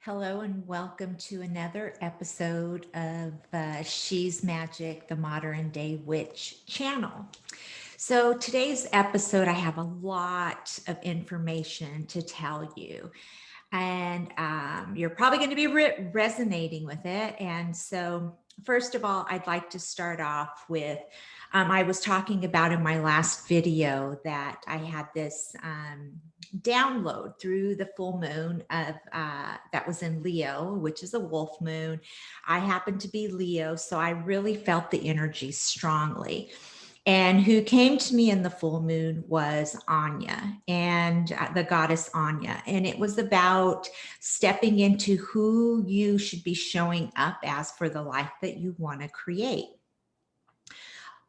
Hello and welcome to another episode of She's Magic, the Modern Day Witch channel. So today's episode, I have a lot of information to tell you, and you're probably going to be resonating with it. And so, first of all, I'd like to start off with I was talking about in my last video that I had this download through the full moon of that was in Leo, which is a wolf moon. I happen to be Leo, so I really felt the energy strongly. And who came to me in the full moon was Anya, and the goddess Anya. And it was about stepping into who you should be showing up as for the life that you want to create.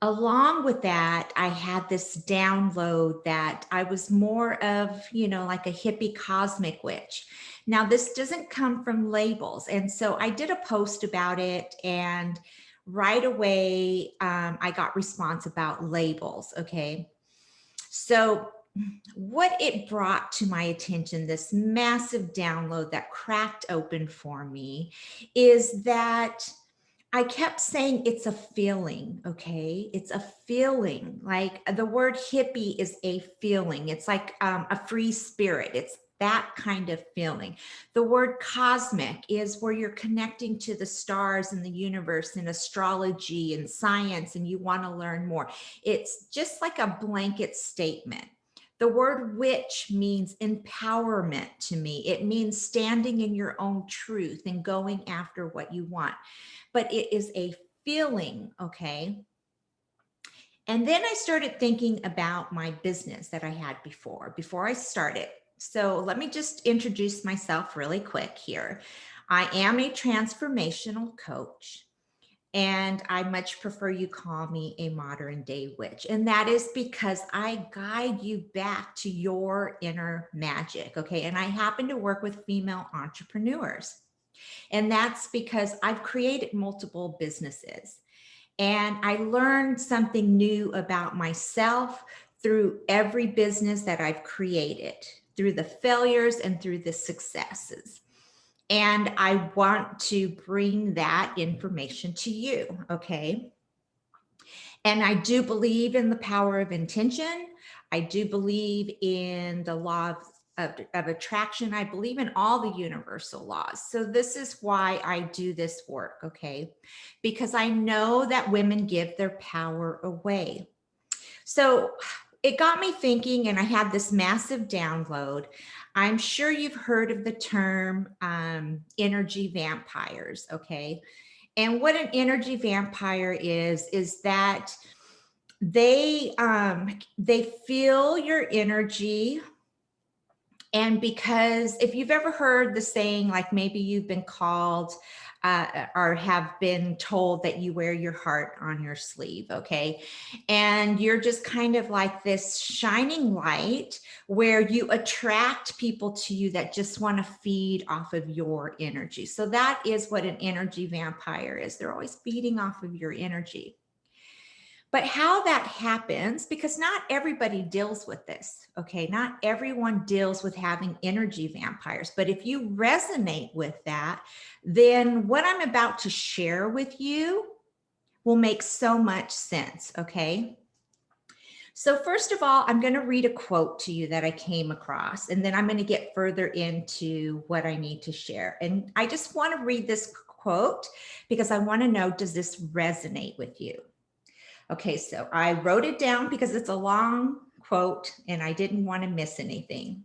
Along with that, I had this download that I was more of, like a hippie cosmic witch. Now, this doesn't come from labels. And so I did a post about it, and right away, I got response about labels. Okay. So, what it brought to my attention, this massive download that cracked open for me, is that I kept saying it's a feeling, okay? It's a feeling. Like the word hippie is a feeling. It's like a free spirit. It's that kind of feeling. The word cosmic is where you're connecting to the stars and the universe and astrology and science, and you want to learn more. It's just like a blanket statement. The word witch means empowerment to me. It means standing in your own truth and going after what you want. But it is a feeling, okay? And then I started thinking about my business that I had before I started. So let me just introduce myself really quick here. I am a transformational coach, and I much prefer you call me a modern day witch. And that is because I guide you back to your inner magic. Okay. And I happen to work with female entrepreneurs. And that's because I've created multiple businesses. And I learned something new about myself through every business that I've created, through the failures and through the successes. And I want to bring that information to you, okay? And I do believe in the power of intention. I do believe in the law of attraction. I believe in all the universal laws. So this is why I do this work, okay? Because I know that women give their power away. So it got me thinking, and I had this massive download. I'm sure you've heard of the term energy vampires, okay? And what an energy vampire is that they feel your energy. And because if you've ever heard the saying, like maybe you've been called or have been told that you wear your heart on your sleeve, okay? And you're just kind of like this shining light where you attract people to you that just want to feed off of your energy. So that is what an energy vampire is. They're always feeding off of your energy. But how that happens, because not everybody deals with this, okay? Not everyone deals with having energy vampires. But if you resonate with that, then what I'm about to share with you will make so much sense, okay? So, first of all, I'm going to read a quote to you that I came across, and then I'm going to get further into what I need to share. And I just want to read this quote because I want to know, does this resonate with you? Okay, so I wrote it down because it's a long quote and I didn't want to miss anything.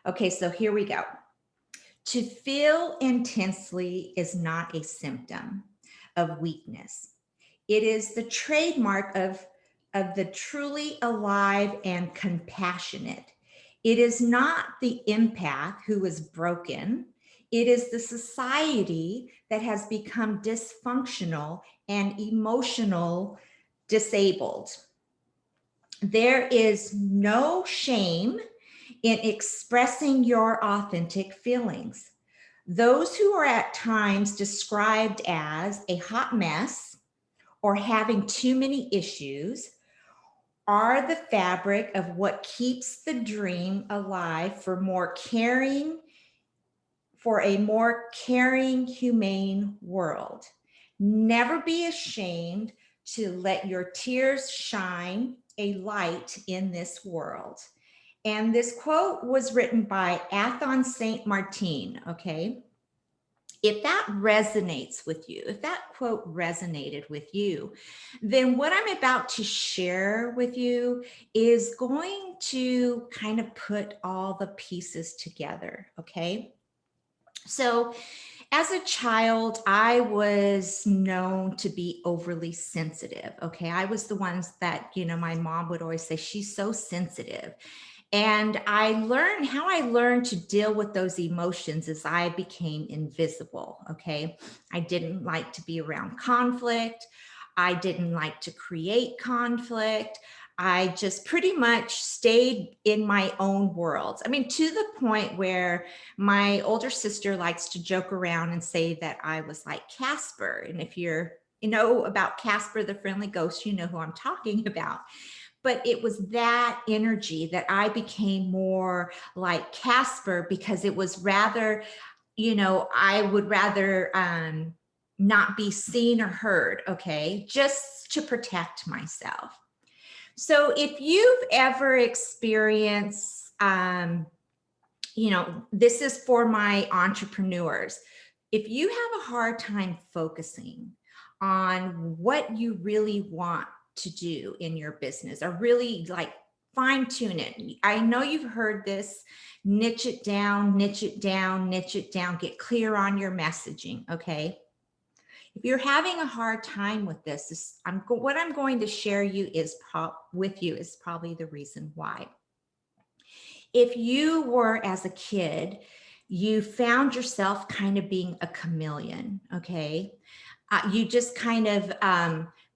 Okay, so here we go. To feel intensely is not a symptom of weakness. It is the trademark of the truly alive and compassionate. It is not the empath who is broken. It is the society that has become dysfunctional and emotional disabled. There is no shame in expressing your authentic feelings. Those who are at times described as a hot mess or having too many issues are the fabric of what keeps the dream alive for more caring, for a more caring, humane world. Never be ashamed to let your tears shine a light in this world. And this quote was written by Athon Saint Martin, okay? If that resonates with you, if that quote resonated with you, then what I'm about to share with you is going to kind of put all the pieces together, okay? So, as a child, I was known to be overly sensitive. Okay. I was the ones that, my mom would always say, she's so sensitive. And how I learned to deal with those emotions as I became invisible. Okay. I didn't like to be around conflict. I didn't like to create conflict. I just pretty much stayed in my own world. I mean, to the point where my older sister likes to joke around and say that I was like Casper. And if you know about Casper, the friendly ghost, you know who I'm talking about. But it was that energy that I became more like Casper, because it was rather, I would rather not be seen or heard, okay, just to protect myself. So if you've ever experienced, this is for my entrepreneurs. If you have a hard time focusing on what you really want to do in your business, or really like fine tune it. I know you've heard this, niche it down, niche it down, niche it down, get clear on your messaging, okay? If you're having a hard time with this, what I'm going to share with you is probably the reason why. If you were, as a kid, you found yourself kind of being a chameleon, okay? You just kind of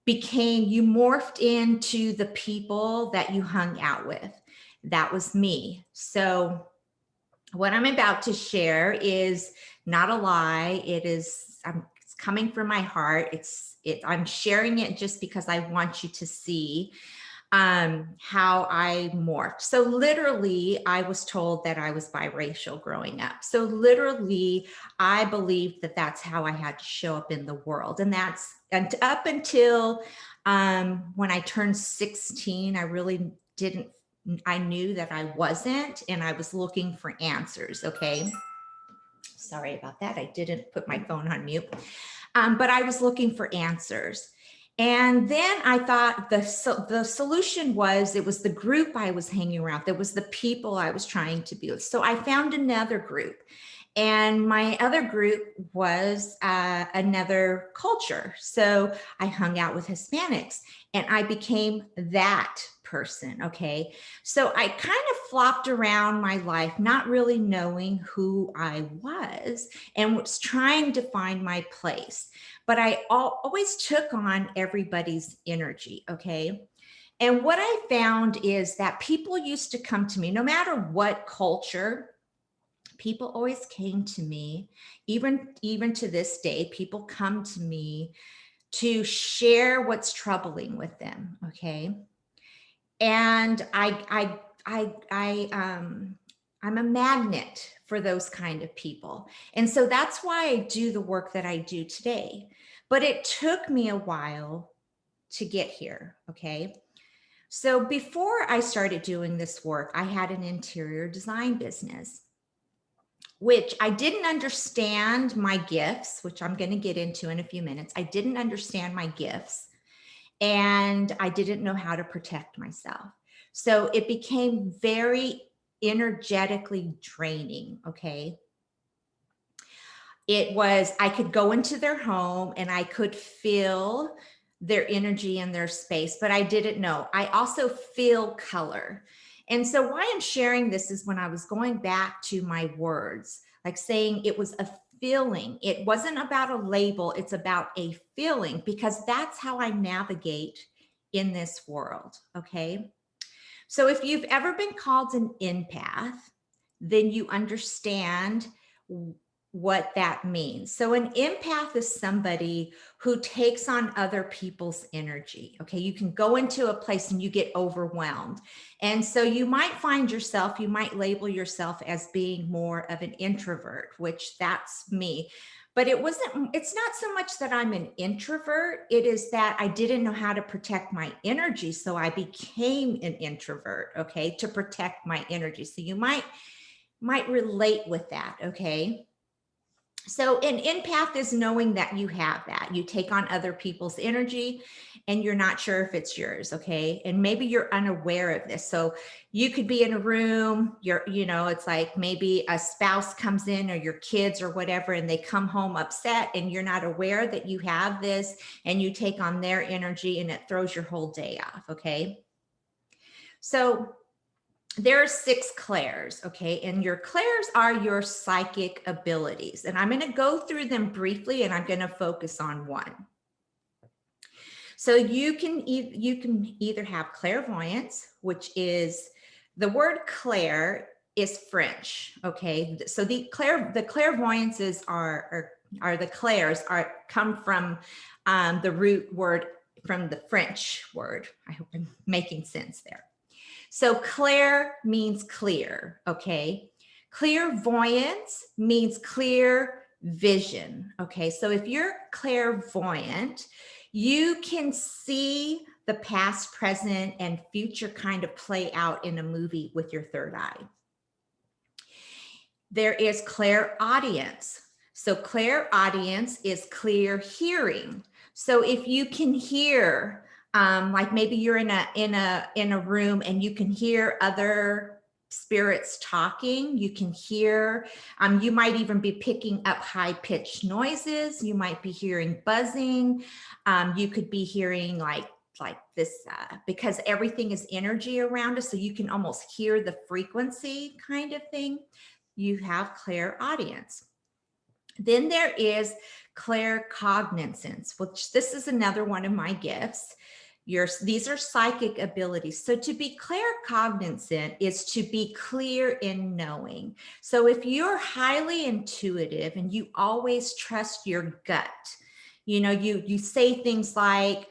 you morphed into the people that you hung out with. That was me. So what I'm about to share is not a lie. It's coming from my heart. I'm sharing it just because I want you to see how I morphed. So literally, I was told that I was biracial growing up. So literally, I believed that that's how I had to show up in the world. And up until when I turned 16, I really didn't, I knew that I wasn't, and I was looking for answers, okay? Sorry about that. I didn't put my phone on mute. But I was looking for answers. And then I thought the solution it was the group I was hanging around. It was the people I was trying to be with. So I found another group. And my other group was another culture. So I hung out with Hispanics, and I became that person, okay? So I kind of flopped around my life, not really knowing who I was, and was trying to find my place. But I always took on everybody's energy, okay? And what I found is that people used to come to me, no matter what culture. People always came to me, even to this day, people come to me to share what's troubling with them, okay? And I'm a magnet for those kind of people. And so that's why I do the work that I do today. But it took me a while to get here, okay? So before I started doing this work, I had an interior design business, which I didn't understand my gifts, which I'm going to get into in a few minutes. I didn't understand my gifts, and I didn't know how to protect myself. So it became very energetically draining, okay? I could go into their home and I could feel their energy in their space, but I didn't know. I also feel color. And so why I'm sharing this is when I was going back to my words, like saying it was a feeling. It wasn't about a label, it's about a feeling, because that's how I navigate in this world, okay? So if you've ever been called an empath, then you understand what that means. So an empath is somebody who takes on other people's energy. Okay, you can go into a place and you get overwhelmed. And so you might find yourself, you might label yourself as being more of an introvert, which that's me. But it's not so much that I'm an introvert, it is that I didn't know how to protect my energy. So I became an introvert, okay, to protect my energy. So you might relate with that, okay? So an empath is knowing that you have that. You take on other people's energy and you're not sure if it's yours, okay? And maybe you're unaware of this. So you could be in a room, it's like maybe a spouse comes in or your kids or whatever, and they come home upset and you're not aware that you have this, and you take on their energy and it throws your whole day off, okay? So there are 6 clairs, okay? And your clairs are your psychic abilities. And I'm going to go through them briefly, and I'm going to focus on one. So you can either have clairvoyance, which is the word clair is French, okay? So the clairvoyances the clairs come from the root word from the French word. I hope I'm making sense there. So clair means clear, okay? Clairvoyance means clear vision, okay? So if you're clairvoyant, you can see the past, present, and future kind of play out in a movie with your third eye. There is clairaudience. So clairaudience is clear hearing. So if you can hear, like maybe you're in a room and you can hear other spirits talking, you can hear, you might even be picking up high-pitched noises, you might be hearing buzzing, you could be hearing like this, because everything is energy around us, so you can almost hear the frequency kind of thing. You have clairaudience. Then there is claircognizance, which this is another one of my gifts. These are psychic abilities. So to be claircognizant is to be clear in knowing. So if you're highly intuitive and you always trust your gut, you say things like,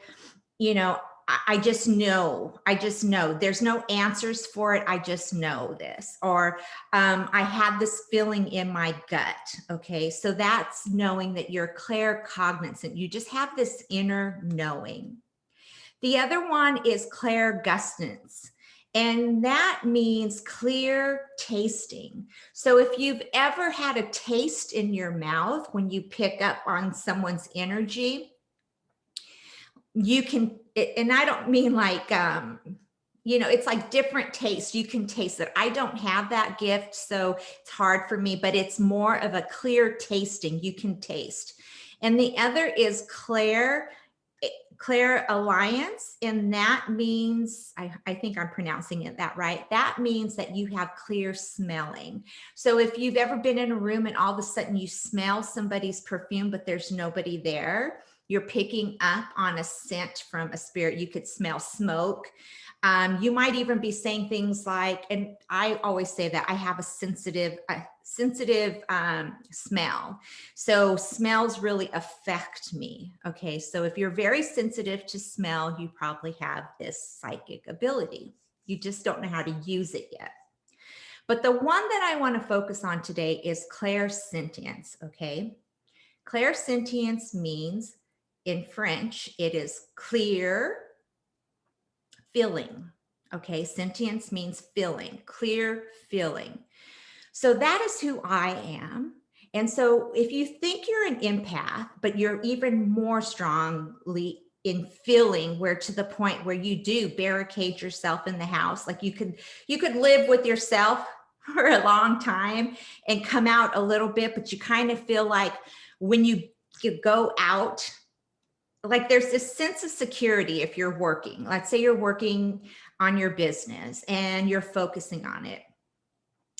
I just know, there's no answers for it. I just know this, or I have this feeling in my gut. Okay. So that's knowing that you're claircognizant. You just have this inner knowing. The other one is clairgustance, and that means clear tasting. So if you've ever had a taste in your mouth when you pick up on someone's energy, you can, and I don't mean like, it's like different tastes. You can taste it. I don't have that gift, so it's hard for me, but it's more of a clear tasting. You can taste. And the other is clairaudience, and that means, I think I'm pronouncing it that right. That means that you have clear smelling. So if you've ever been in a room and all of a sudden you smell somebody's perfume, but there's nobody there, you're picking up on a scent from a spirit. You could smell smoke. You might even be saying things like, and I always say that I have a sensitive smell. So smells really affect me. Okay. So if you're very sensitive to smell, you probably have this psychic ability. You just don't know how to use it yet. But the one that I want to focus on today is clairsentience. Okay. Clairsentience means, in French, it is clear feeling. Okay, sentience means feeling, clear feeling. So that is who I am. And so if you think you're an empath, but you're even more strongly in feeling, where to the point where you do barricade yourself in the house, like you could live with yourself for a long time and come out a little bit, but you kind of feel like when you go out, like there's this sense of security if you're working. Let's say you're working on your business and you're focusing on it.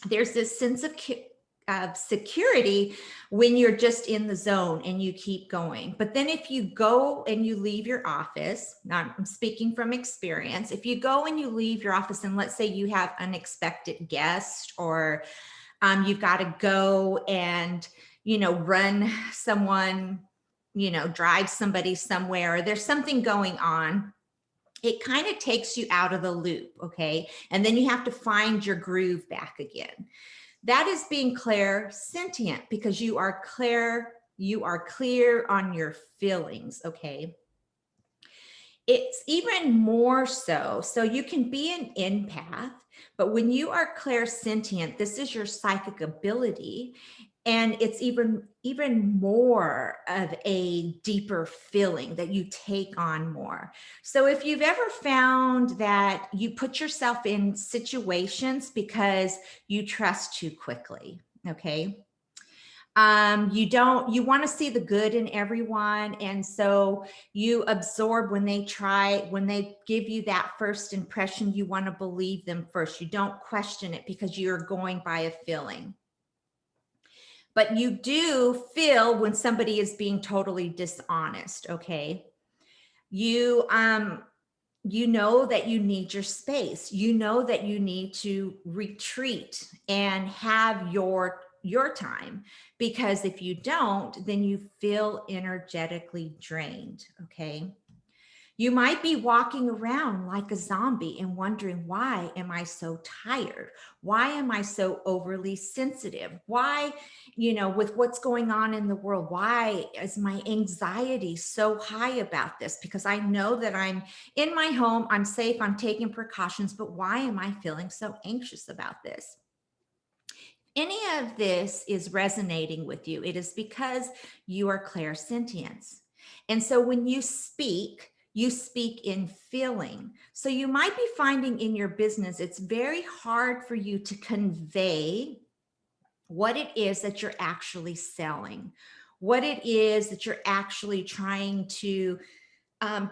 There's this sense of security when you're just in the zone and you keep going. But then if you go and you leave your office, now I'm speaking from experience, if you go and you leave your office and let's say you have unexpected guests, or you've got to go and run someone, drive somebody somewhere, or there's something going on, it kind of takes you out of the loop, okay? And then you have to find your groove back again. That is being clairsentient, because you are clear on your feelings, okay? It's even more so. So you can be an empath, but when you are clairsentient, this is your psychic ability. And it's even more of a deeper feeling that you take on more. So if you've ever found that you put yourself in situations because you trust too quickly, okay? You want to see the good in everyone. And so you absorb when they give you that first impression, you want to believe them first. You don't question it because you're going by a feeling. But you do feel when somebody is being totally dishonest, okay? You know that you need your space. You know that you need to retreat and have your time, because if you don't, then you feel energetically drained, okay? You might be walking around like a zombie and wondering, why am I so tired? Why am I so overly sensitive? Why, with what's going on in the world, why is my anxiety so high about this? Because I know that I'm in my home, I'm safe, I'm taking precautions, but why am I feeling so anxious about this? Any of this is resonating with you, it is because you are clairsentience. And so when you speak in feeling. So you might be finding in your business, it's very hard for you to convey what it is that you're actually selling, what it is that you're actually trying to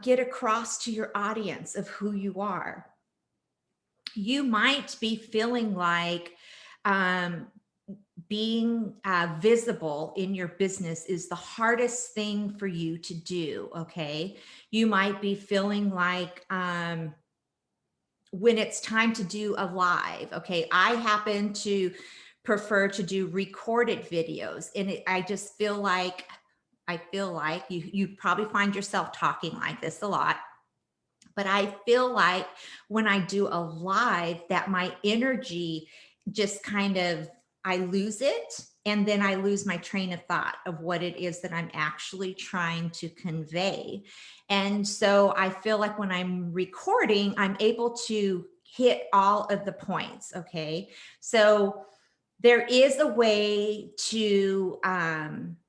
get across to your audience of who you are. You might be feeling like being visible in your business is the hardest thing for you to do, okay? You might be feeling like when it's time to do a live, okay? I happen to prefer to do recorded videos, and I just feel like, you probably find yourself talking like this a lot. But I feel like when I do a live, that my energy just kind of, I lose it. And then I lose my train of thought of what it is that I'm actually trying to convey. And so I feel like when I'm recording, I'm able to hit all of the points. Okay. So there is a way to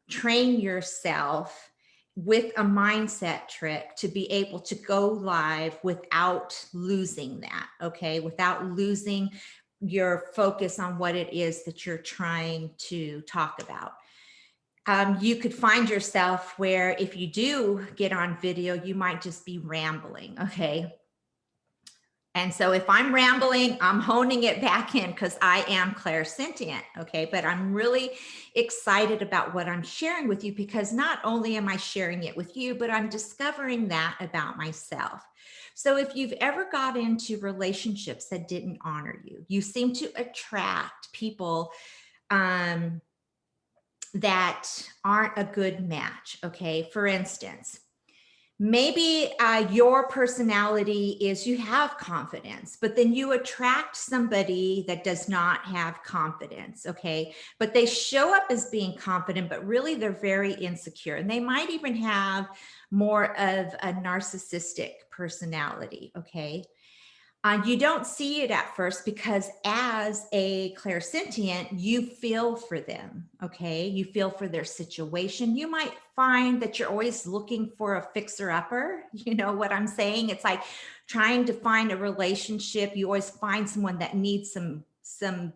train yourself with a mindset trick to be able to go live without losing that, okay? Without losing your focus on what it is that you're trying to talk about. You could find yourself where if you do get on video, you might just be rambling, okay? And so if I'm rambling, I'm honing it back in because I am clairsentient, okay? But I'm really excited about what I'm sharing with you, because not only am I sharing it with you, but I'm discovering that about myself. So if you've ever got into relationships that didn't honor you, you seem to attract people that aren't a good match, okay? For instance, maybe your personality is you have confidence, but then you attract somebody that does not have confidence, okay? But they show up as being confident, but really they're very insecure. And they might even have more of a narcissistic personality, okay? You don't see it at first because as a clairsentient, you feel for them, okay? You feel for their situation. You might find that you're always looking for a fixer-upper. You know what I'm saying? It's like trying to find a relationship. You always find someone that needs some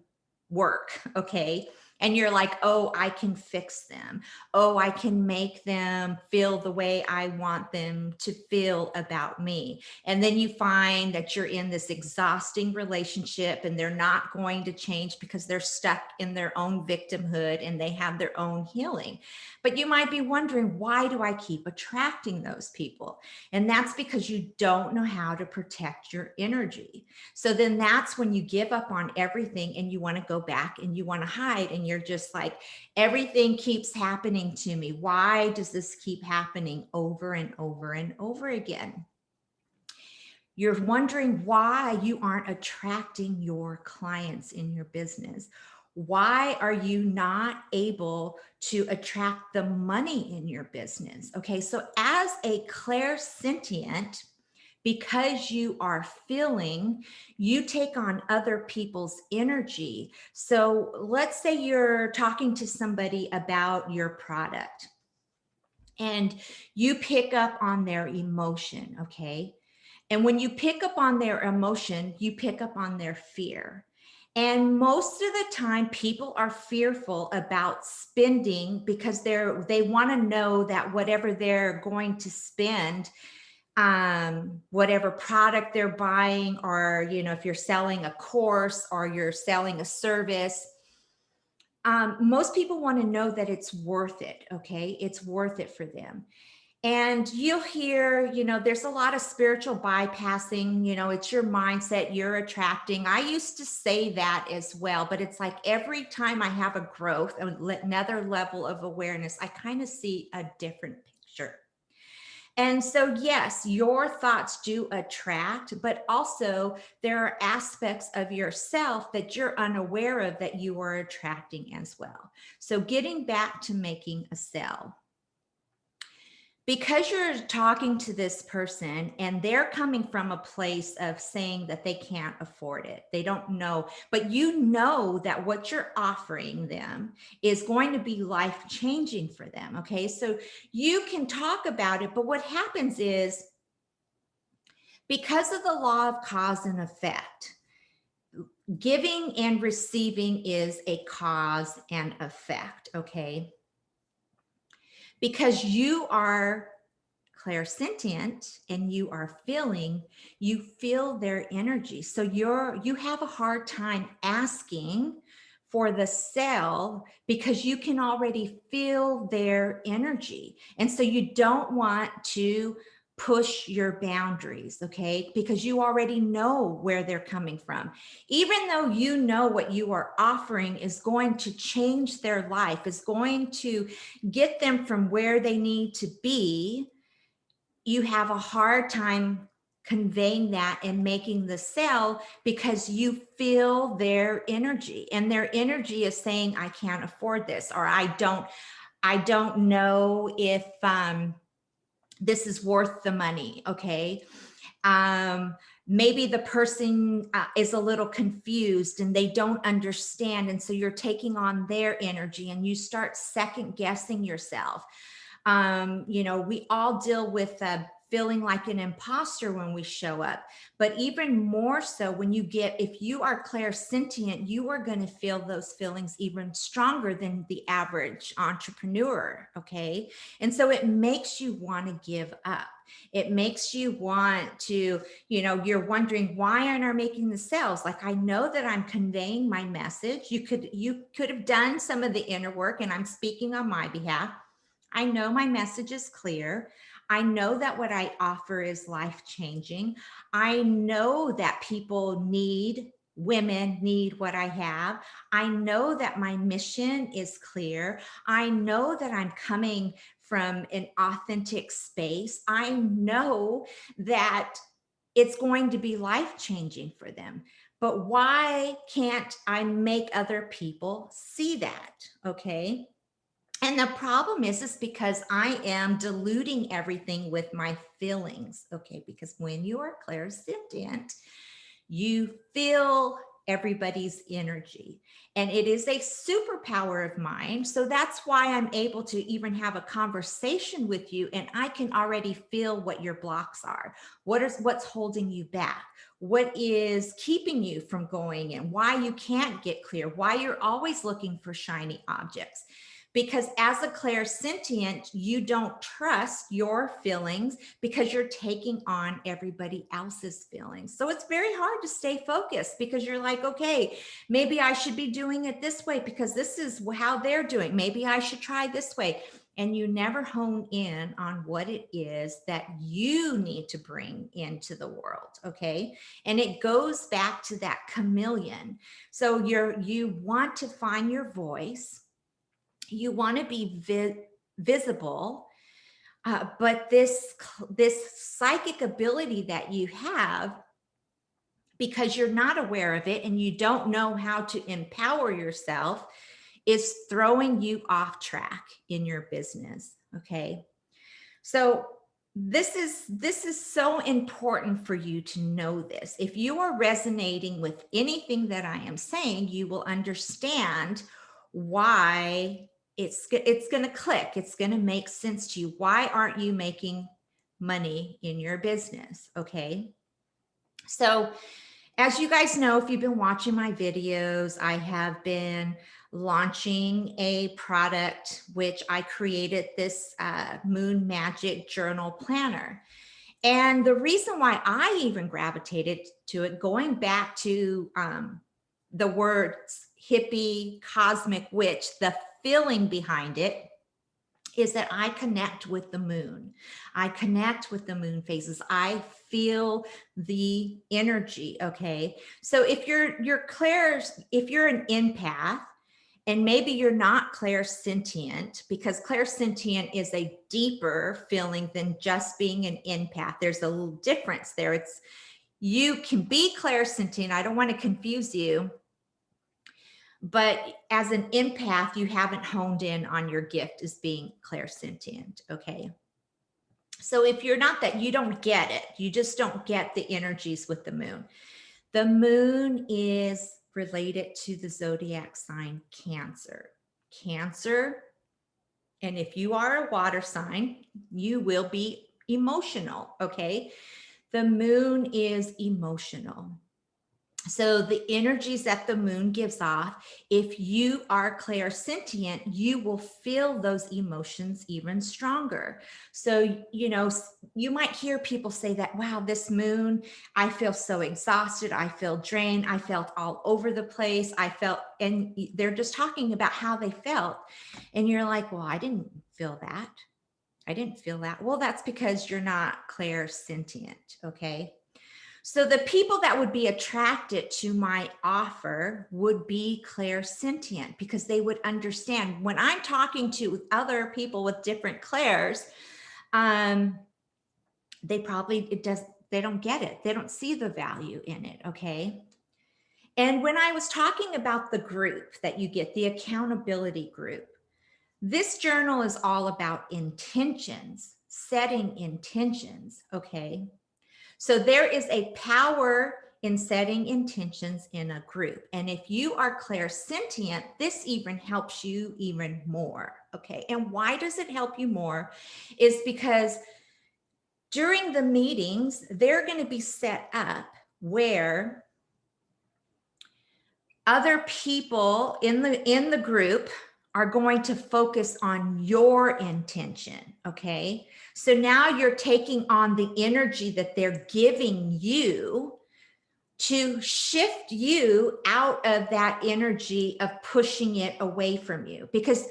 work, okay? And you're like, oh, I can fix them. Oh, I can make them feel the way I want them to feel about me. And then you find that you're in this exhausting relationship and they're not going to change because they're stuck in their own victimhood and they have their own healing. But you might be wondering, why do I keep attracting those people? And that's because you don't know how to protect your energy. So then that's when you give up on everything and you want to go back and you want to hide and you're just like, everything keeps happening to me. Why does this keep happening over and over and over again? You're wondering why you aren't attracting your clients in your business. Why are you not able to attract the money in your business? Okay, so as a clairsentient, because you are feeling, you take on other people's energy. So let's say you're talking to somebody about your product and you pick up on their emotion, okay? And when you pick up on their emotion, you pick up on their fear. And most of the time, people are fearful about spending because they want to know that whatever they're going to spend, whatever product they're buying, or if you're selling a course or you're selling a service, most people want to know that it's worth it. Okay, it's worth it for them. And you'll hear, there's a lot of spiritual bypassing, it's your mindset you're attracting. I used to say that as well, but it's like every time I have a growth, another level of awareness, I kind of see a different picture. And so, yes, your thoughts do attract, but also there are aspects of yourself that you're unaware of that you are attracting as well. So getting back to making a sale. Because you're talking to this person and they're coming from a place of saying that they can't afford it, they don't know, but you know that what you're offering them is going to be life-changing for them, okay? So you can talk about it, but what happens is, because of the law of cause and effect, giving and receiving is a cause and effect, okay? Because you are clairsentient and you are feeling, you feel their energy. So you have a hard time asking for the sale because you can already feel their energy. And so you don't want to push your boundaries, okay? Because you already know where they're coming from. Even though you know what you are offering is going to change their life, is going to get them from where they need to be, you have a hard time conveying that and making the sale because you feel their energy, and their energy is saying, I can't afford this, or I don't know if this is worth the money. Okay. Maybe the person is a little confused and they don't understand. And so you're taking on their energy and you start second guessing yourself. We all deal with feeling like an imposter when we show up, but even more so when if you are clairsentient, you are going to feel those feelings even stronger than the average entrepreneur. Okay. And so it makes you want to give up. It makes you want to, you're wondering, why aren't I making the sales? Like, I know that I'm conveying my message. You could have done some of the inner work, and I'm speaking on my behalf. I know my message is clear. I know that what I offer is life-changing. I know that women need what I have. I know that my mission is clear. I know that I'm coming from an authentic space. I know that it's going to be life-changing for them. But why can't I make other people see that? Okay. And the problem is because I am diluting everything with my feelings. Okay. Because when you are clairsentient, you feel everybody's energy, and it is a superpower of mine. So that's why I'm able to even have a conversation with you, and I can already feel what your blocks are. What's holding you back? What is keeping you from going, and why you can't get clear, why you're always looking for shiny objects. Because as a clairsentient, you don't trust your feelings because you're taking on everybody else's feelings. So it's very hard to stay focused because you're like, okay, maybe I should be doing it this way because this is how they're doing. Maybe I should try this way. and you never hone in on what it is that you need to bring into the world. Okay. And it goes back to that chameleon. So you want to find your voice. You want to be visible. But this psychic ability that you have, because you're not aware of it and you don't know how to empower yourself, is throwing you off track in your business. Okay. So this is so important for you to know this. If you are resonating with anything that I am saying, you will understand why it's going to click. It's going to make sense to you. Why aren't you making money in your business? Okay. So as you guys know, if you've been watching my videos, I have been launching a product which I created, this Moon Magic Journal Planner. And the reason why I even gravitated to it, going back to the words hippie, cosmic witch, the feeling behind it, is that I connect with the moon. I connect with the moon phases. I feel the energy. Okay. So if you're an empath, and maybe you're not clairsentient, because clairsentient is a deeper feeling than just being an empath. There's a little difference there. You can be clairsentient. I don't want to confuse you. But as an empath, you haven't honed in on your gift as being clairsentient. Okay. So if you're not that, you don't get it. You just don't get the energies with the moon. The moon is related to the zodiac sign Cancer. Cancer, and if you are a water sign, you will be emotional. Okay. The moon is emotional. So the energies that the moon gives off, if you are clairsentient, you will feel those emotions even stronger. So, you might hear people say that, wow, this moon, I feel so exhausted. I feel drained. I felt all over the place. And they're just talking about how they felt. And you're like, well, I didn't feel that. I didn't feel that. Well, that's because you're not clairsentient. Okay. So the people that would be attracted to my offer would be clairsentient, because they would understand when I'm talking to other people with different clairs, they don't get it. They don't see the value in it. Okay. And when I was talking about the group that you get, the accountability group, this journal is all about intentions, setting intentions. Okay. So there is a power in setting intentions in a group. And if you are clairsentient, this even helps you even more. Okay. And why does it help you more? Is because during the meetings, they're going to be set up where other people in the group are going to focus on your intention. Okay. So now you're taking on the energy that they're giving you to shift you out of that energy of pushing it away from you. Because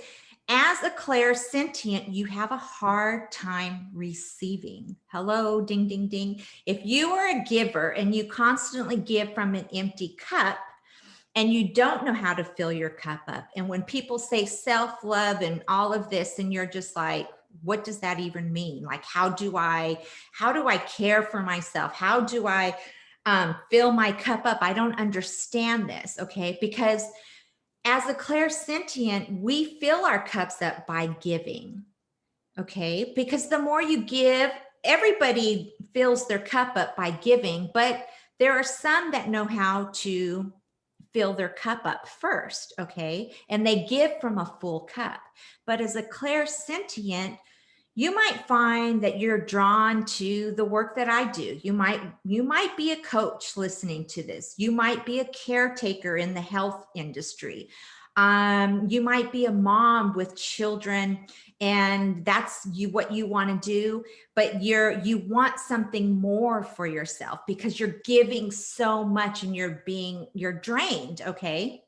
as a clairsentient, you have a hard time receiving. Hello, ding, ding, ding. If you are a giver and you constantly give from an empty cup, and you don't know how to fill your cup up. And when people say self-love and all of this, and you're just like, what does that even mean? Like, how do I care for myself? How do I fill my cup up? I don't understand this. Okay. Because as a clairsentient, we fill our cups up by giving. Okay. Because the more you give, everybody fills their cup up by giving, but there are some that know how to fill their cup up first. Okay. And they give from a full cup. But as a clairsentient, you might find that you're drawn to the work that I do. You might be a coach listening to this. You might be a caretaker in the health industry. You might be a mom with children, and that's what you want to do, but you want something more for yourself because you're giving so much and you're drained. Okay.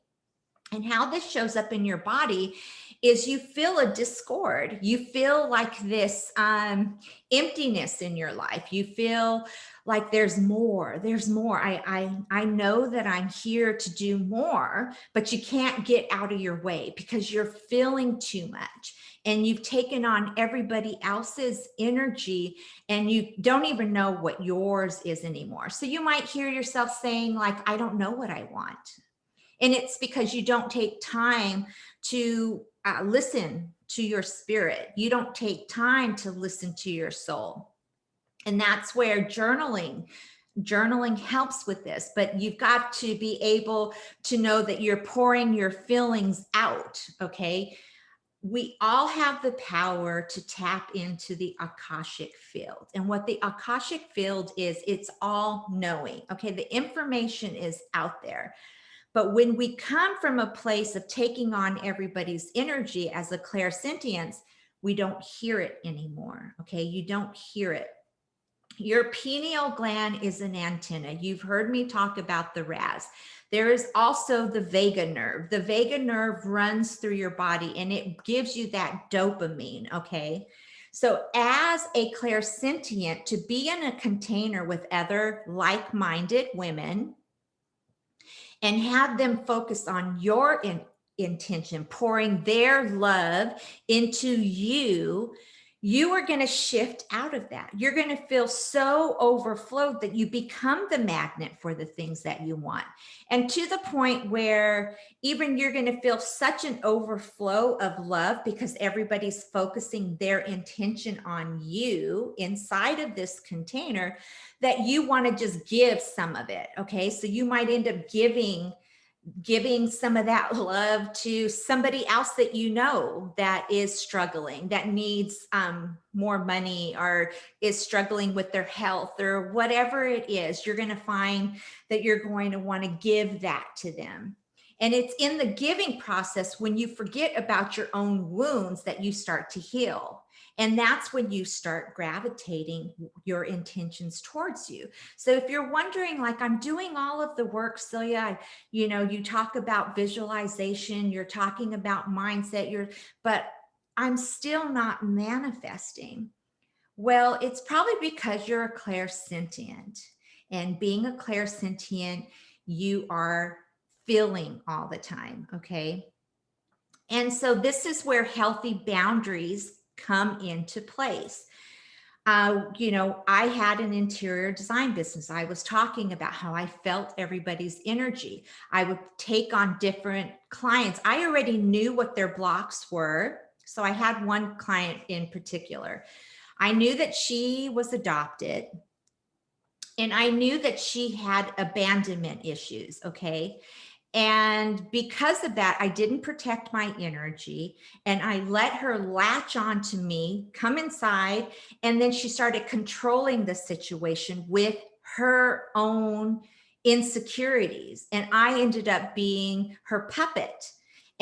And how this shows up in your body is you feel a discord. You feel like this emptiness in your life. You feel like there's more, there's more. I know that I'm here to do more, but you can't get out of your way because you're feeling too much and you've taken on everybody else's energy and you don't even know what yours is anymore. So you might hear yourself saying like, I don't know what I want. And it's because you don't take time to listen to your spirit. You don't take time to listen to your soul. And that's where journaling helps with this, but you've got to be able to know that you're pouring your feelings out. Okay. We all have the power to tap into the Akashic field. And what the Akashic field is, it's all knowing. Okay. The information is out there. But when we come from a place of taking on everybody's energy as a clairsentience, we don't hear it anymore. Okay. You don't hear it. Your pineal gland is an antenna. You've heard me talk about the RAS. There is also the vagus nerve. The vagus nerve runs through your body and it gives you that dopamine, okay? So as a clairsentient, to be in a container with other like-minded women and have them focus on your intention, pouring their love into you, you are going to shift out of that. You're going to feel so overflowed that you become the magnet for the things that you want. And to the point where even you're going to feel such an overflow of love because everybody's focusing their intention on you inside of this container that you want to just give some of it. Okay. So you might end up giving some of that love to somebody else that you know that is struggling, that needs more money or is struggling with their health or whatever it is. You're going to find that you're going to want to give that to them. And it's in the giving process when you forget about your own wounds that you start to heal. And that's when you start gravitating your intentions towards you. So if you're wondering, like, I'm doing all of the work, Celia, you talk about visualization, you're talking about mindset, but I'm still not manifesting. Well, it's probably because you're a clairsentient. And being a clairsentient, you are feeling all the time, okay? And so this is where healthy boundaries come into place. I had an interior design business. I was talking about how I felt everybody's energy. I would take on different clients. I already knew what their blocks were. So I had one client in particular. I knew that she was adopted and I knew that she had abandonment issues. Okay. And because of that, I didn't protect my energy and I let her latch on to me, come inside, and then she started controlling the situation with her own insecurities. And I ended up being her puppet.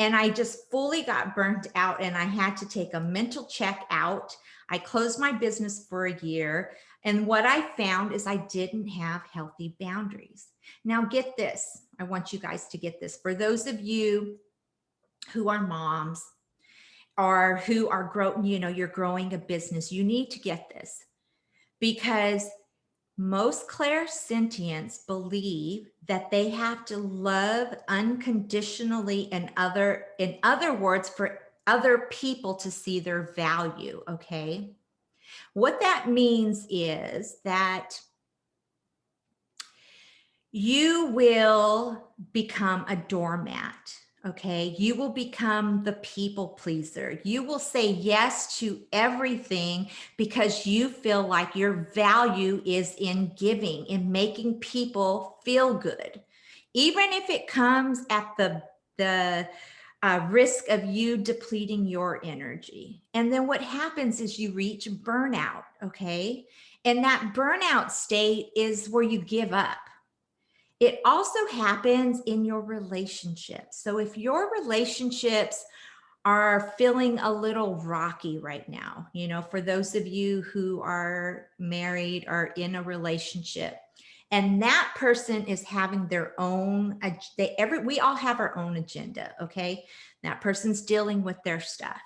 And I just fully got burnt out and I had to take a mental check out. I closed my business for a year. And what I found is I didn't have healthy boundaries. Now get this. I want you guys to get this. For those of you who are moms or who are you're growing a business, you need to get this because most clairsentients believe that they have to love unconditionally in other words, for other people to see their value. Okay. What that means is that you will become a doormat. Okay. You will become the people pleaser. You will say yes to everything because you feel like your value is in giving, in making people feel good. Even if it comes at the risk of you depleting your energy. And then what happens is you reach burnout. Okay. And that burnout state is where you give up. It also happens in your relationships. So if your relationships are feeling a little rocky right now, for those of you who are married or in a relationship And that person is having their own, we all have our own agenda, okay? That person's dealing with their stuff.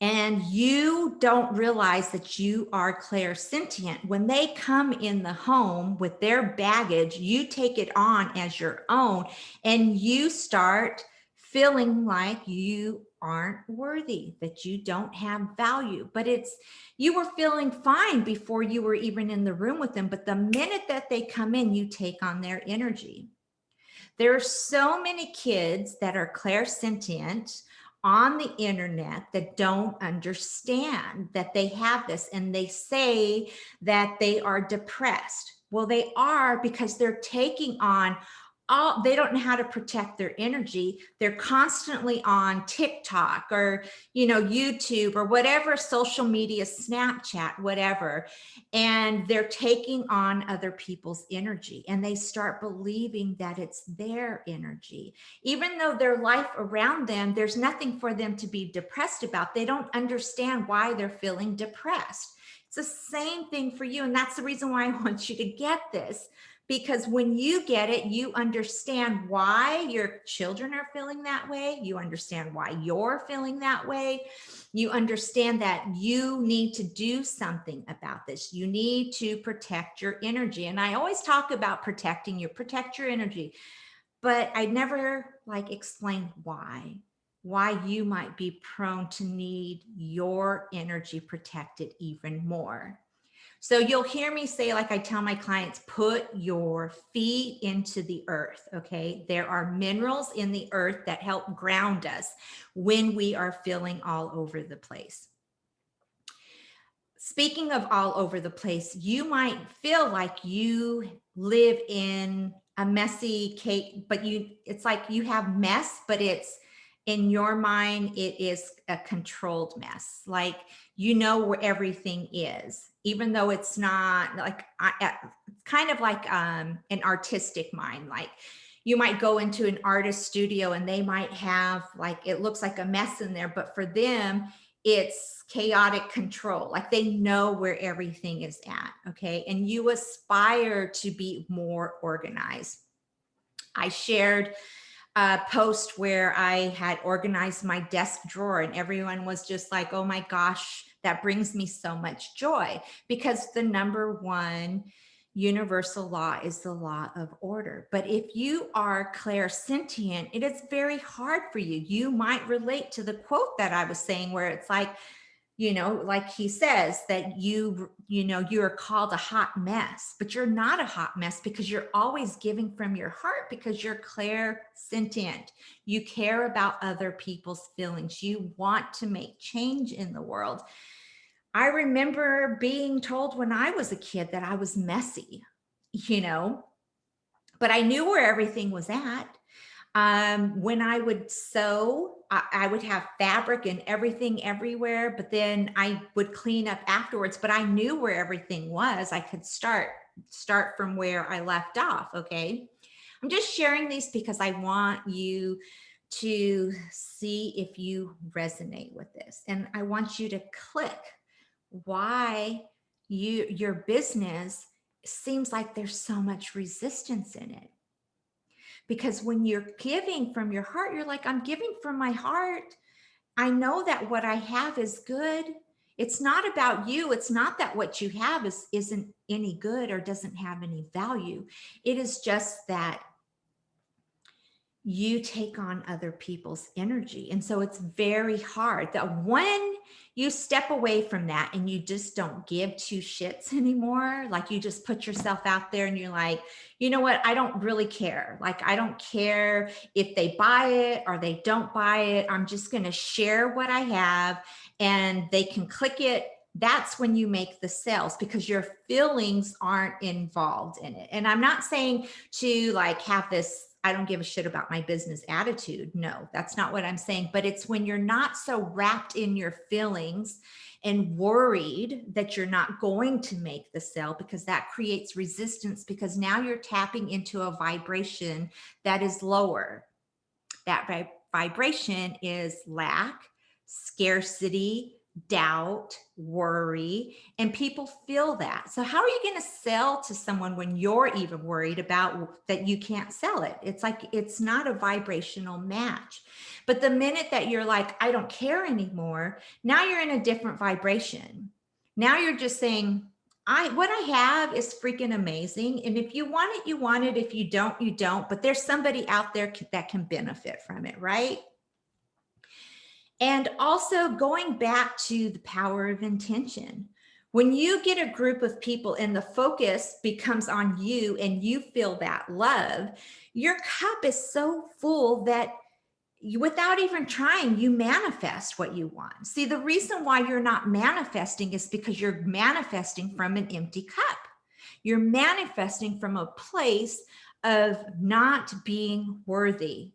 And you don't realize that you are clairsentient. When they come in the home with their baggage, you take it on as your own, and you start feeling like you aren't worthy, that you don't have value. But you were feeling fine before you were even in the room with them. But the minute that they come in, you take on their energy. There are so many kids that are clairsentient on the internet that don't understand that they have this, and they say that they are depressed. Well, they are, because they're taking on they don't know how to protect their energy. They're constantly on TikTok or, YouTube or whatever, social media, Snapchat, whatever. And they're taking on other people's energy, and they start believing that it's their energy. Even though their life around them, there's nothing for them to be depressed about. They don't understand why they're feeling depressed. It's the same thing for you. And that's the reason why I want you to get this. Because when you get it, you understand why your children are feeling that way. You understand why you're feeling that way. You understand that you need to do something about this. You need to protect your energy. And I always talk about protect your energy, but I never explain why you might be prone to need your energy protected even more. So you'll hear me say, like I tell my clients, put your feet into the earth, okay? There are minerals in the earth that help ground us when we are feeling all over the place. Speaking of all over the place, you might feel like you live in a messy cake, but it's like you have mess, but it's in your mind, it is a controlled mess. Like, where everything is, even though it's not like, it's kind of like an artistic mind. Like, you might go into an artist studio and they might have it looks like a mess in there, but for them, it's chaotic control. Like, they know where everything is at. Okay. And you aspire to be more organized. I shared a post where I had organized my desk drawer, and everyone was just like, oh my gosh, that brings me so much joy, because the number one universal law is the law of order. But if you are clairsentient, it is very hard for you. You might relate to the quote that I was saying, where it's like, like he says that you are called a hot mess, but you're not a hot mess, because you're always giving from your heart, because you're clairsentient. You care about other people's feelings. You want to make change in the world. I remember being told when I was a kid that I was messy, but I knew where everything was at. When I would sew, I would have fabric and everything everywhere, but then I would clean up afterwards, but I knew where everything was. I could start from where I left off. Okay. I'm just sharing these because I want you to see if you resonate with this. And I want you to click why your business seems like there's so much resistance in it. Because when you're giving from your heart, you're like, I'm giving from my heart. I know that what I have is good. It's not about you. It's not that what you have isn't any good or doesn't have any value. It is just that you take on other people's energy. And so it's very hard that when you step away from that and you just don't give two shits anymore, like you just put yourself out there and you're like, you know what? I don't really care. Like, I don't care if they buy it or they don't buy it. I'm just going to share what I have and they can click it. That's when you make the sales, because your feelings aren't involved in it. And I'm not saying to have this I don't give a shit about my business attitude. No, that's not what I'm saying. But it's when you're not so wrapped in your feelings and worried that you're not going to make the sale, because that creates resistance, because now you're tapping into a vibration that is lower. That vibration is lack, scarcity, doubt, worry, and people feel that. So how are you going to sell to someone when you're even worried about that you can't sell it? It's like, it's not a vibrational match. But the minute that you're like, I don't care anymore, now you're in a different vibration. Now you're just saying, what I have is freaking amazing. And if you want it, you want it. If you don't, you don't. But there's somebody out there that can benefit from it, right? And also going back to the power of intention. When you get a group of people and the focus becomes on you and you feel that love, your cup is so full that without even trying, you manifest what you want. See, the reason why you're not manifesting is because you're manifesting from an empty cup. You're manifesting from a place of not being worthy.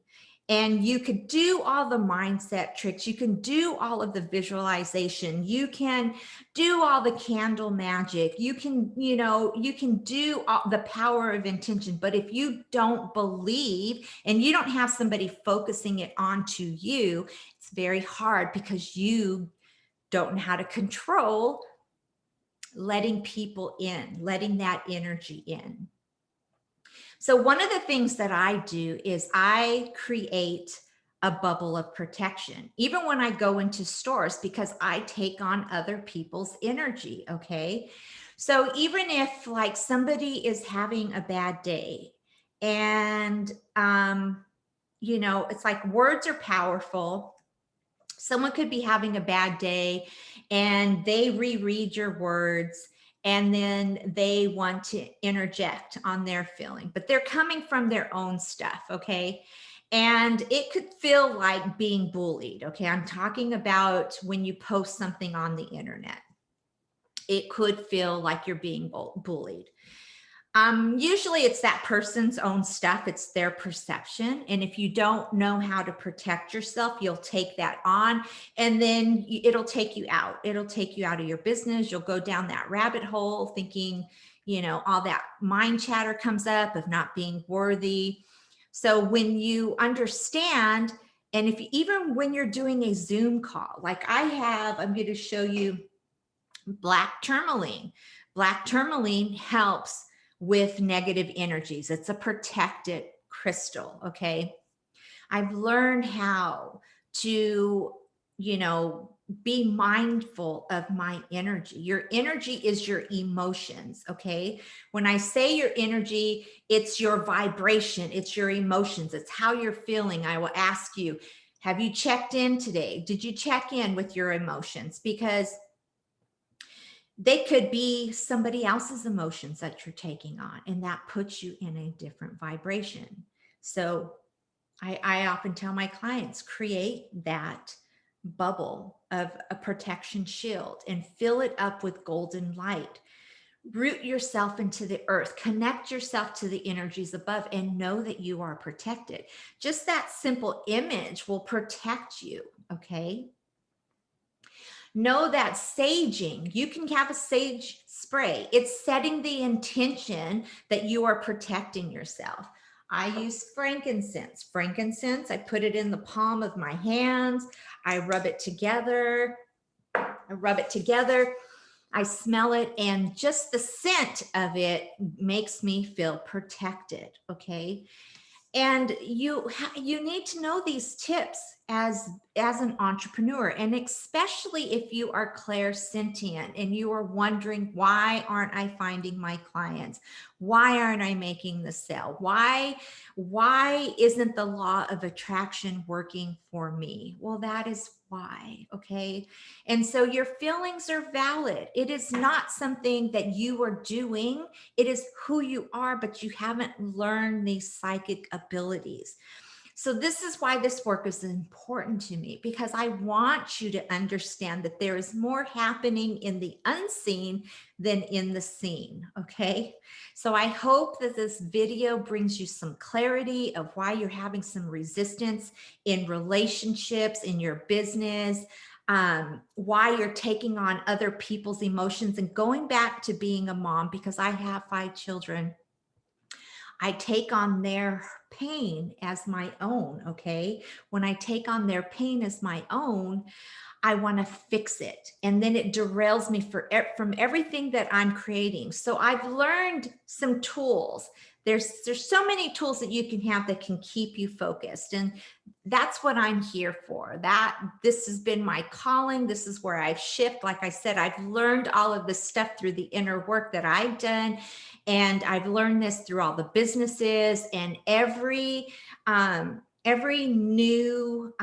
And you could do all the mindset tricks. You can do all of the visualization. You can do all the candle magic. You can, you can do all the power of intention. But if you don't believe and you don't have somebody focusing it onto you, it's very hard because you don't know how to control letting people in, letting that energy in. So one of the things that I do is I create a bubble of protection, even when I go into stores, because I take on other people's energy. Okay. So even if like somebody is having a bad day and, it's like words are powerful. Someone could be having a bad day and they reread your words and then they want to interject on their feeling, but they're coming from their own stuff. Okay. And it could feel like being bullied. Okay. I'm talking about when you post something on the internet, it could feel like you're being bullied. Usually it's that person's own stuff. It's their perception. And if you don't know how to protect yourself, you'll take that on and then it'll take you out. It'll take you out of your business. You'll go down that rabbit hole thinking, all that mind chatter comes up of not being worthy. So when you understand, and even when you're doing a Zoom call, like I'm going to show you black tourmaline. Black tourmaline helps with negative energies. It's a protected crystal. Okay. I've learned how to, be mindful of my energy. Your energy is your emotions. Okay. When I say your energy, it's your vibration, it's your emotions, it's how you're feeling. I will ask you, have you checked in today? Did you check in with your emotions? Because they could be somebody else's emotions that you're taking on, and that puts you in a different vibration. So I often tell my clients, create that bubble of a protection shield and fill it up with golden light. Root yourself into the earth, connect yourself to the energies above, and know that you are protected. Just that simple image will protect you. Okay. Know that saging, you can have a sage spray. It's setting the intention that you are protecting yourself. I use frankincense. Frankincense, I put it in the palm of my hands. I rub it together. I smell it, and just the scent of it makes me feel protected. Okay. And you need to know these tips as an entrepreneur, and especially if you are clairsentient and you are wondering, why aren't I finding my clients? Why aren't I making the sale? Why isn't the law of attraction working for me? Well, that is why. Okay. And so your feelings are valid. It is not something that you are doing. It is who you are, but you haven't learned these psychic abilities. So this is why this work is important to me, because I want you to understand that there is more happening in the unseen than in the seen. Okay. So I hope that this video brings you some clarity of why you're having some resistance in relationships, in your business, why you're taking on other people's emotions, and going back to being a mom, because I have 5 children. I take on their pain as my own. Okay. When I take on their pain as my own, I want to fix it. And then it derails me from everything that I'm creating. So I've learned some tools. There's so many tools that you can have that can keep you focused. And that's what I'm here for. This has been my calling. This is where I've shifted. Like I said, I've learned all of this stuff through the inner work that I've done. And I've learned this through all the businesses, and every new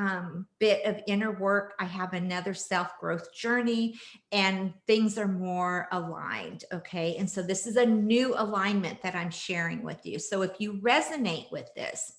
bit of inner work, I have another self-growth journey, and things are more aligned. Okay. And so this is a new alignment that I'm sharing with you. So if you resonate with this,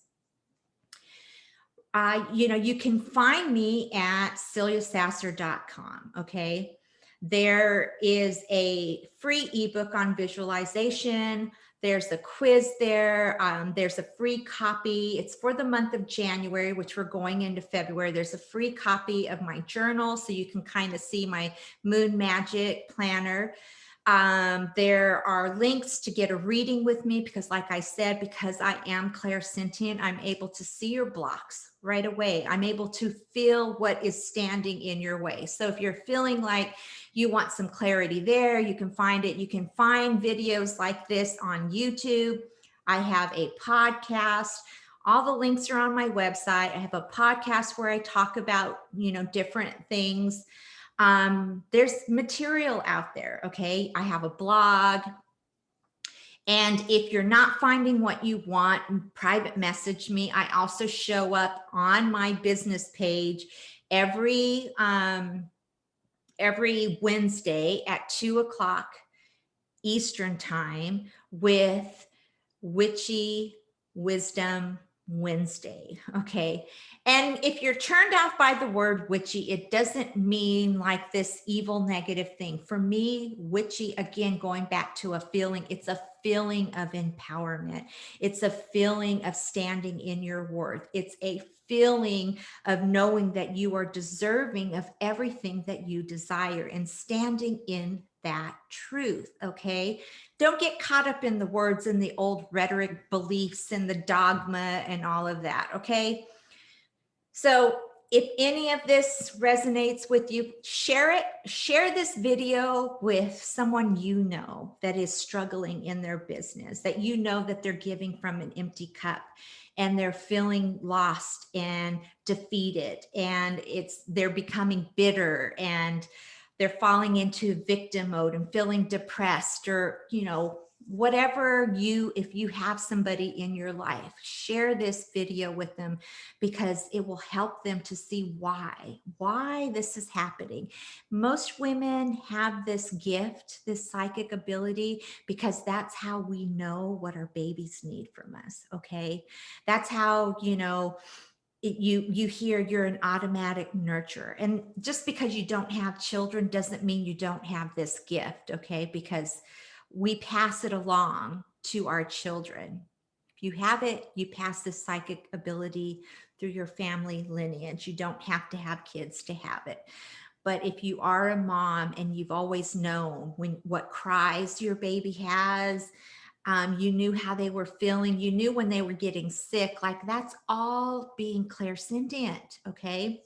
you can find me at celiasasser.com. Okay. There is a free ebook on visualization. There's a quiz there. There's a free copy. It's for the month of January, which we're going into February. There's a free copy of my journal, so you can kind of see my moon magic planner. There are links to get a reading with me, because like I said, because I am clairsentient, I'm able to see your blocks right away. I'm able to feel what is standing in your way. So if you're feeling like you want some clarity there, you can find it. You can find videos like this on YouTube. I have a podcast. All the links are on my website. I have a podcast where I talk about, different things. There's material out there. Okay. I have a blog. And if you're not finding what you want, private message me. I also show up on my business page every Wednesday at 2:00 Eastern time with Witchy Wisdom Wednesday. Okay. And if you're turned off by the word witchy, it doesn't mean like this evil negative thing. For me, witchy, again, going back to a feeling, it's a feeling of empowerment. It's a feeling of standing in your worth. It's a feeling of knowing that you are deserving of everything that you desire and standing in that truth. Okay. Don't get caught up in the words and the old rhetoric beliefs and the dogma and all of that. Okay. So if any of this resonates with you, share it. Share this video with someone that is struggling in their business, that that they're giving from an empty cup and they're feeling lost and defeated, and they're becoming bitter and they're falling into victim mode and feeling depressed, or, if you have somebody in your life, share this video with them, because it will help them to see why this is happening. Most women have this gift, this psychic ability, because that's how we know what our babies need from us. Okay. That's how, you hear you're an automatic nurturer. And just because you don't have children doesn't mean you don't have this gift. Okay. Because we pass it along to our children. If you have it, you pass this psychic ability through your family lineage. You don't have to have kids to have it. But if you are a mom and you've always known what cries your baby has, you knew how they were feeling, you knew when they were getting sick, like that's all being clairsentient. Okay.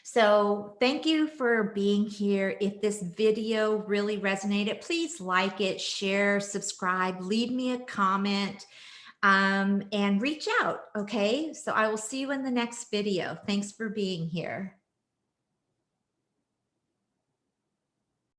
So thank you for being here. If this video really resonated, please like it, share, subscribe, leave me a comment, and reach out. Okay. So I will see you in the next video. Thanks for being here.